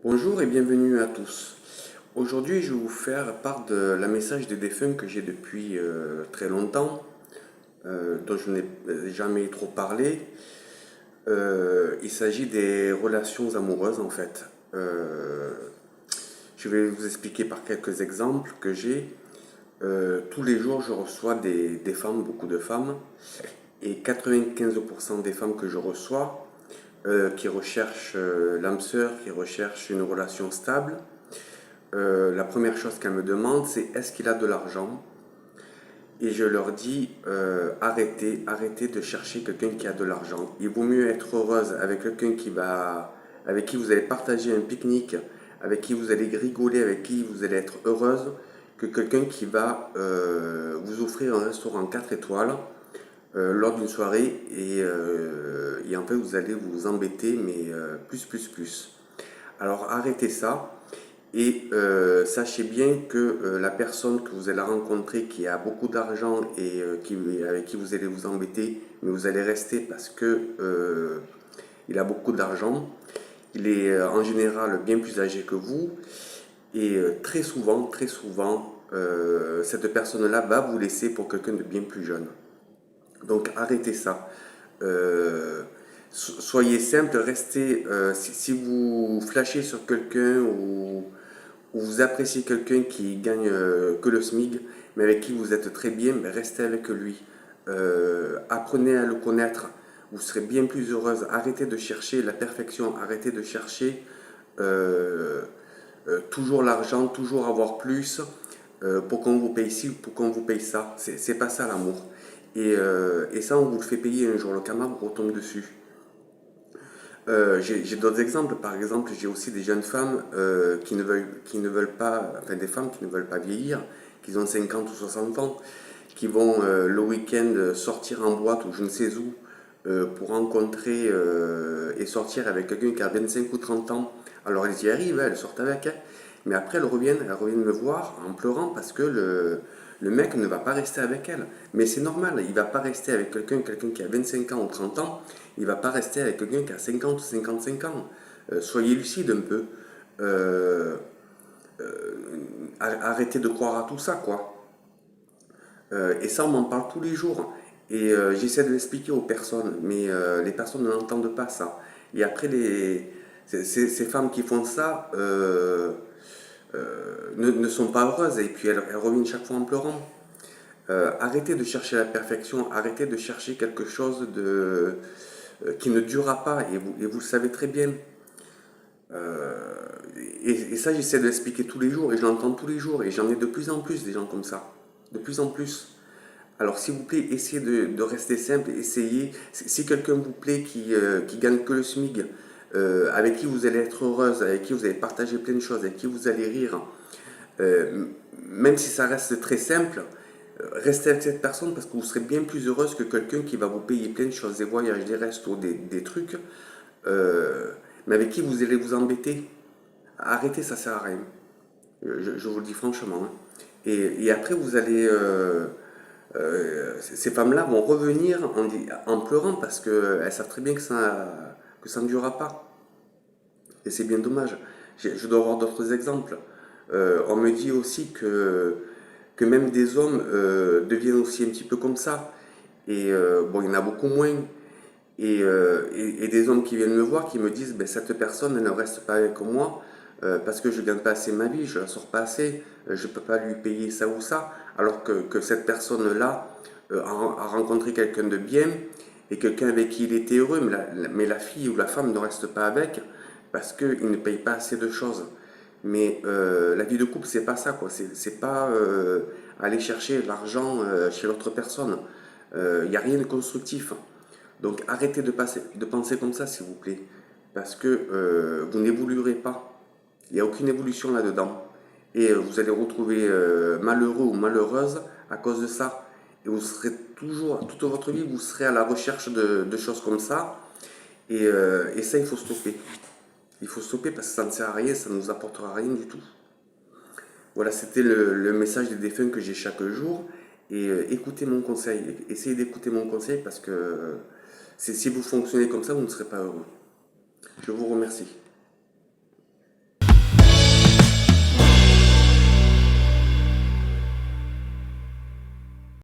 Bonjour et bienvenue à tous. Aujourd'hui, je vais vous faire part de la message des défunts que j'ai depuis très longtemps, dont je n'ai jamais trop parlé. Il s'agit des relations amoureuses en fait. Je vais vous expliquer par quelques exemples que j'ai. Tous les jours, je reçois des femmes, beaucoup de femmes, et 95% des femmes que je reçois qui recherchent l'âme sœur, qui recherchent une relation stable. La première chose qu'elle me demande, c'est est-ce qu'il a de l'argent? Et je leur dis arrêtez de chercher quelqu'un qui a de l'argent. Il vaut mieux être heureuse avec quelqu'un avec qui vous allez partager un pique-nique, avec qui vous allez rigoler, avec qui vous allez être heureuse, que quelqu'un qui va vous offrir un restaurant 4 étoiles lors d'une soirée et en fait vous allez vous embêter, mais plus. Alors arrêtez ça. Et sachez bien que la personne que vous allez rencontrer qui a beaucoup d'argent et avec qui vous allez vous embêter, mais vous allez rester parce que il a beaucoup d'argent, il est en général bien plus âgé que vous et très souvent, cette personne-là va vous laisser pour quelqu'un de bien plus jeune. Donc arrêtez ça. Euh, Soyez simple, restez. Si vous flashez sur quelqu'un ou vous appréciez quelqu'un qui gagne que le SMIC, mais avec qui vous êtes très bien, ben restez avec lui. Apprenez à le connaître, vous serez bien plus heureuse. Arrêtez de chercher la perfection, arrêtez de chercher euh, toujours l'argent, toujours avoir plus pour qu'on vous paye ci ou pour qu'on vous paye ça. C'est pas ça l'amour. Et ça, on vous le fait payer un jour. Le karma vous retombe dessus. J'ai d'autres exemples. Par exemple, j'ai aussi des jeunes femmes qui ne veulent pas, enfin des femmes qui ne veulent pas vieillir, qui ont 50 ou 60 ans, qui vont le week-end sortir en boîte ou je ne sais où pour rencontrer et sortir avec quelqu'un qui a 25 ou 30 ans. Alors elles y arrivent, elles sortent avec, hein. Mais après elles reviennent me voir en pleurant parce que le mec ne va pas rester avec elle. Mais c'est normal, il ne va pas rester avec quelqu'un qui a 25 ans ou 30 ans, il ne va pas rester avec quelqu'un qui a 50 ou 55 ans. Soyez lucide un peu. Euh, Arrêtez de croire à tout ça, quoi. Et ça, on m'en parle tous les jours. Et j'essaie de l'expliquer aux personnes, mais les personnes ne l'entendent pas, ça. Et après, ces femmes qui font ça ne sont pas heureuses, et puis elles reviennent chaque fois en pleurant. Arrêtez de chercher la perfection, arrêtez de chercher quelque chose qui ne durera pas, et vous le savez très bien. Euh, et ça, j'essaie de l'expliquer tous les jours, et je l'entends tous les jours, et j'en ai de plus en plus des gens comme ça. De plus en plus. Alors, s'il vous plaît, essayez de rester simple, essayez. Si quelqu'un vous plaît qui gagne que le SMIC, avec qui vous allez être heureuse, avec qui vous allez partager plein de choses, avec qui vous allez rire, euh, même si ça reste très simple, restez avec cette personne parce que vous serez bien plus heureuse que quelqu'un qui va vous payer plein de choses, des voyages, des restos, des trucs, euh, mais avec qui vous allez vous embêter. Arrêtez, ça sert à rien. Je vous le dis franchement, hein. Et après, vous allez. Ces femmes-là vont revenir en pleurant parce qu'elles savent très bien que ça ne durera pas. Et c'est bien dommage. Je dois avoir d'autres exemples. On me dit aussi que même des hommes deviennent aussi un petit peu comme ça. Et bon, il y en a beaucoup moins. Et des hommes qui viennent me voir qui me disent ben, cette personne elle ne reste pas avec moi parce que je ne gagne pas assez ma vie, je ne la sors pas assez, je ne peux pas lui payer ça ou ça. Alors que cette personne-là a rencontré quelqu'un de bien et quelqu'un avec qui il était heureux, mais la fille ou la femme ne reste pas avec parce qu'il ne paye pas assez de choses. Mais la vie de couple, c'est pas ça, quoi. C'est pas aller chercher l'argent chez l'autre personne. Il n'y a rien de constructif. Donc arrêtez de penser comme ça, s'il vous plaît, parce que vous n'évoluerez pas. Il n'y a aucune évolution là-dedans. Et vous allez retrouver malheureux ou malheureuse à cause de ça. Et vous serez toujours, toute votre vie, vous serez à la recherche de choses comme ça. Et ça, il faut stopper. Il faut stopper parce que ça ne sert à rien, ça ne nous apportera rien du tout. Voilà, c'était le message des défunts que j'ai chaque jour. et écoutez mon conseil. Essayez d'écouter mon conseil parce que si vous fonctionnez comme ça, vous ne serez pas heureux. Je vous remercie.